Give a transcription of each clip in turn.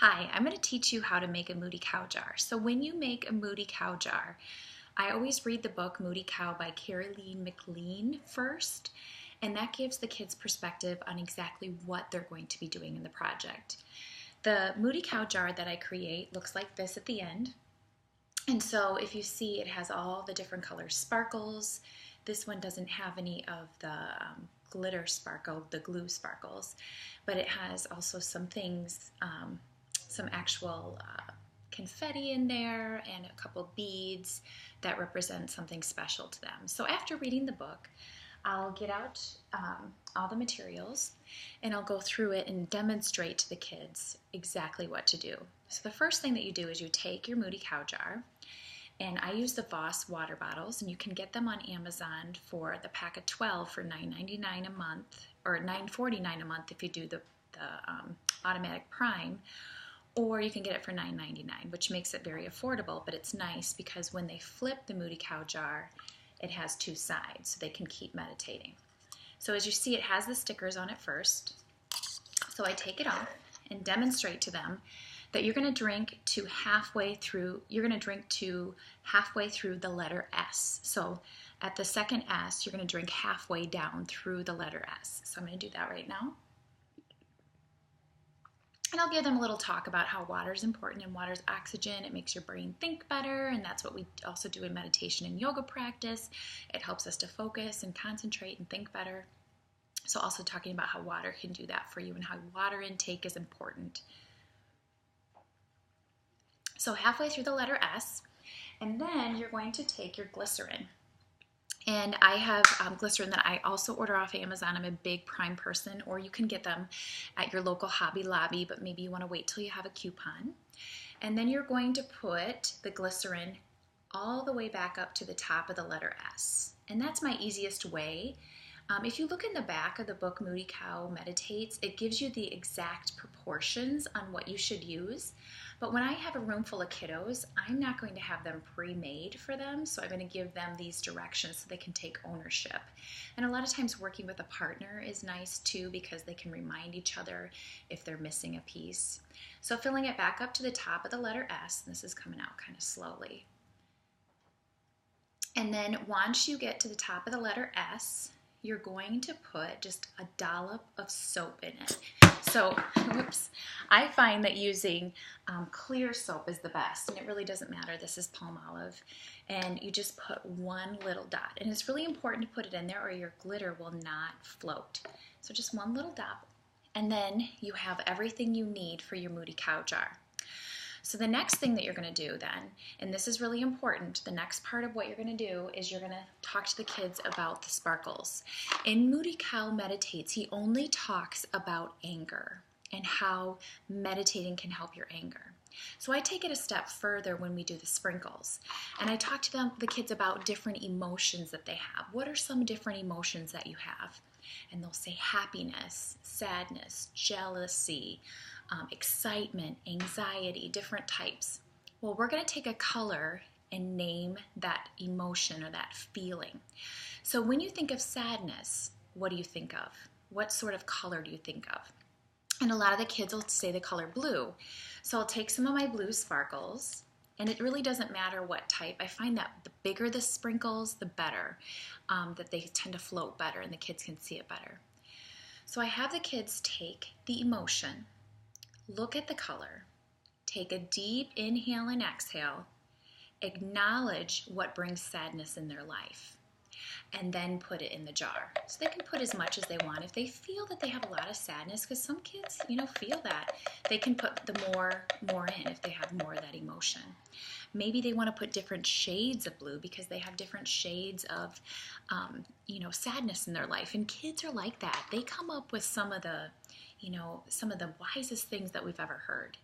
Hi, I'm going to teach you how to make a Moody Cow jar. So when you make a Moody Cow jar, I always read the book Moody Cow by Caroline McLean first, and that gives the kids perspective on exactly what they're going to be doing in the project. The Moody Cow jar that I create looks like this at the end. And so if you see, it has all the different color sparkles. This one doesn't have any of the glitter sparkle, the glue sparkles, but it has also some things, some actual confetti in there and a couple beads that represent something special to them. So after reading the book, I'll get out all the materials and I'll go through it and demonstrate to the kids exactly what to do. So the first thing that you do is you take your Moody Cow jar, and I use the Voss water bottles, and you can get them on Amazon for the pack of 12 for $9.99 a month, or $9.49 a month if you do the automatic prime, or you can get it for $9.99, which makes it very affordable, but it's nice because when they flip the Moody Cow jar, it has two sides, so they can keep meditating. So as you see, it has the stickers on it first. So I take it off and demonstrate to them that you're going to drink to halfway through. You're going to drink to halfway through the letter S. So at the second S, you're going to drink halfway down through the letter S. So I'm going to do that right now. And I'll give them a little talk about how water is important, and water is oxygen. It makes your brain think better, and that's what we also do in meditation and yoga practice. It helps us to focus and concentrate and think better. So also talking about how water can do that for you and how water intake is important. So halfway through the letter S, and then you're going to take your glycerin. And I have glycerin that I also order off Amazon. I'm a big Prime person, or you can get them at your local Hobby Lobby, but maybe you want to wait till you have a coupon. And then you're going to put the glycerin all the way back up to the top of the letter S. And that's my easiest way. If you look in the back of the book Moody Cow Meditates, it gives you the exact proportions on what you should use. But when I have a room full of kiddos, I'm not going to have them pre-made for them, so I'm going to give them these directions so they can take ownership. And a lot of times working with a partner is nice too, because they can remind each other if they're missing a piece. So filling it back up to the top of the letter S, and this is coming out kind of slowly. And then once you get to the top of the letter S, you're going to put just a dollop of soap in it. So, I find that using clear soap is the best, and it really doesn't matter. This is palm olive, and you just put one little dot. And it's really important to put it in there or your glitter will not float. So just one little dot, and then you have everything you need for your Moody Cow jar. So the next thing that you're going to do then, and this is really important, the next part of what you're going to do is you're going to talk to the kids about the sparkles. In Moody Cow Meditates, he only talks about anger and how meditating can help your anger. So I take it a step further when we do the sprinkles, and I talk to the kids about different emotions that they have. What are some different emotions that you have? And they'll say happiness, sadness, jealousy, excitement, anxiety, different types. Well, we're going to take a color and name that emotion or that feeling. So when you think of sadness, what do you think of? What sort of color do you think of? And a lot of the kids will say the color blue. So I'll take some of my blue sparkles, and it really doesn't matter what type. I find that the bigger the sprinkles, the better, that they tend to float better and the kids can see it better. So I have the kids take the emotion, look at the color, take a deep inhale and exhale, acknowledge what brings sadness in their life, and then put it in the jar. So they can put as much as they want. If they feel that they have a lot of sadness, because some kids, feel that, they can put the more in if they have more of that emotion. Maybe they want to put different shades of blue because they have different shades of, sadness in their life. And kids are like that. They come up with some of the wisest things that we've ever heard.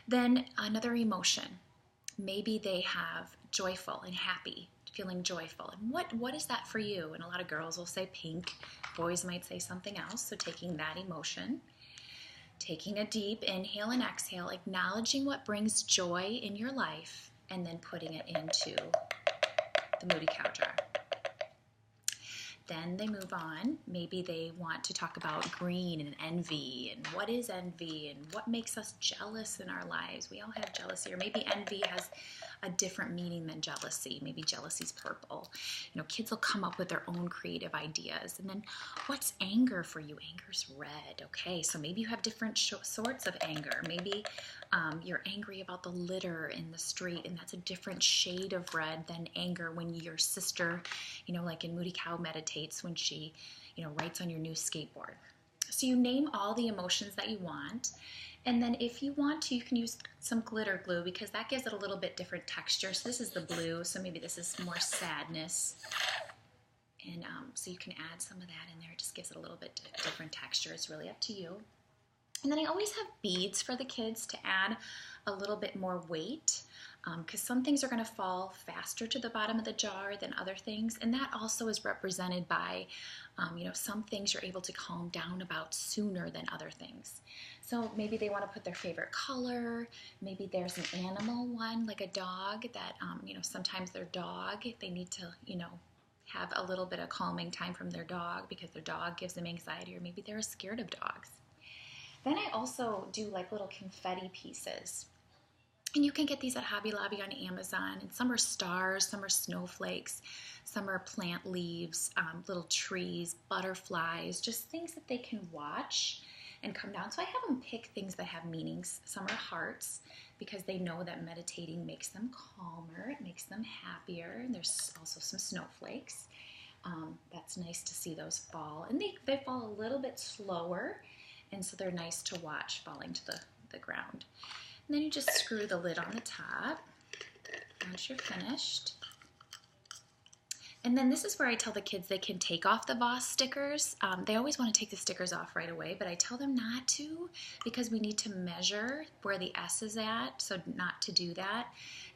Then another emotion. Maybe they have joyful and happy, feeling joyful. And what is that for you? And a lot of girls will say pink. Boys might say something else. So taking that emotion, taking a deep inhale and exhale, acknowledging what brings joy in your life, and then putting it into the Moody Cow jar. Then they move on. Maybe they want to talk about green and envy and what is envy and what makes us jealous in our lives. We all have jealousy, or maybe envy has a different meaning than jealousy. Maybe jealousy's purple. You know, kids will come up with their own creative ideas. And then what's anger for you? Anger's red. Okay, so maybe you have different sorts of anger. Maybe you're angry about the litter in the street, and that's a different shade of red than anger when your sister, you know, like in Moody Cow meditates when she, you know, writes on your new skateboard. So you name all the emotions that you want, and then if you want to, you can use some glitter glue because that gives it a little bit different texture. So this is the blue, so maybe this is more sadness. And so you can add some of that in there. It just gives it a little bit different texture. It's really up to you. And then I always have beads for the kids to add a little bit more weight because some things are going to fall faster to the bottom of the jar than other things. And that also is represented by, you know, some things you're able to calm down about sooner than other things. So maybe they want to put their favorite color. Maybe there's an animal one, like a dog that, you know, sometimes their dog, they need to, you know, have a little bit of calming time from their dog because their dog gives them anxiety, or maybe they're scared of dogs. Then I also do like little confetti pieces. And you can get these at Hobby Lobby on Amazon. And some are stars, some are snowflakes, some are plant leaves, little trees, butterflies, just things that they can watch and come down. So I have them pick things that have meanings. Some are hearts because they know that meditating makes them calmer, it makes them happier. And there's also some snowflakes. That's nice to see those fall. And they fall a little bit slower. And so they're nice to watch falling to the ground. And then you just screw the lid on the top once you're finished. And then this is where I tell the kids they can take off the Voss stickers. They always want to take the stickers off right away, but I tell them not to because we need to measure where the S is at, so not to do that.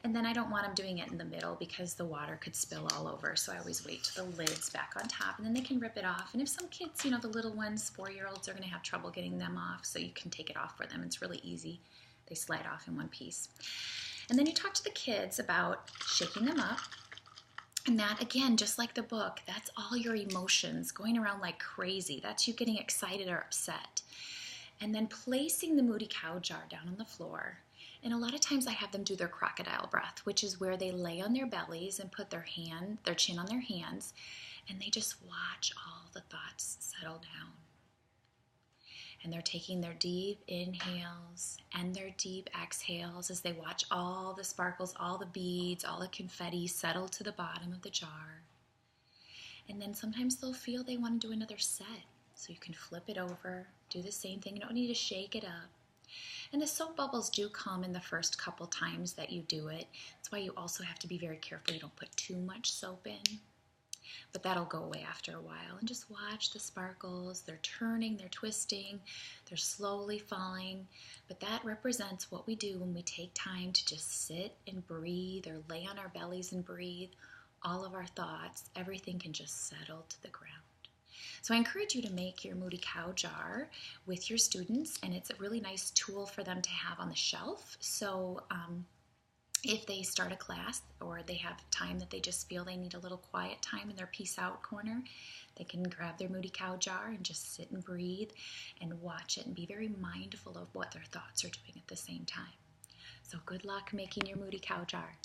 And then I don't want them doing it in the middle because the water could spill all over, so I always wait till the lid's back on top, and then they can rip it off. And if some kids, you know, the little ones, 4-year-olds, are going to have trouble getting them off, so you can take it off for them. It's really easy. They slide off in one piece. And then you talk to the kids about shaking them up. And that, again, just like the book, that's all your emotions going around like crazy. That's you getting excited or upset. And then placing the Moody Cow jar down on the floor. And a lot of times I have them do their crocodile breath, which is where they lay on their bellies and put their chin on their hands, and they just watch all the thoughts settle down. And they're taking their deep inhales and their deep exhales as they watch all the sparkles, all the beads, all the confetti settle to the bottom of the jar. And then sometimes they'll feel they want to do another set. So you can flip it over, do the same thing. You don't need to shake it up. And the soap bubbles do come in the first couple times that you do it. That's why you also have to be very careful you don't put too much soap in. But that'll go away after a while. And just watch the sparkles. They're turning, they're twisting, they're slowly falling. But that represents what we do when we take time to just sit and breathe or lay on our bellies and breathe. All of our thoughts, everything can just settle to the ground. So I encourage you to make your Moody Cow jar with your students, and it's a really nice tool for them to have on the shelf. So if they start a class or they have time that they just feel they need a little quiet time in their peace out corner, they can grab their Moody Cow jar and just sit and breathe and watch it and be very mindful of what their thoughts are doing at the same time. So good luck making your Moody Cow jar.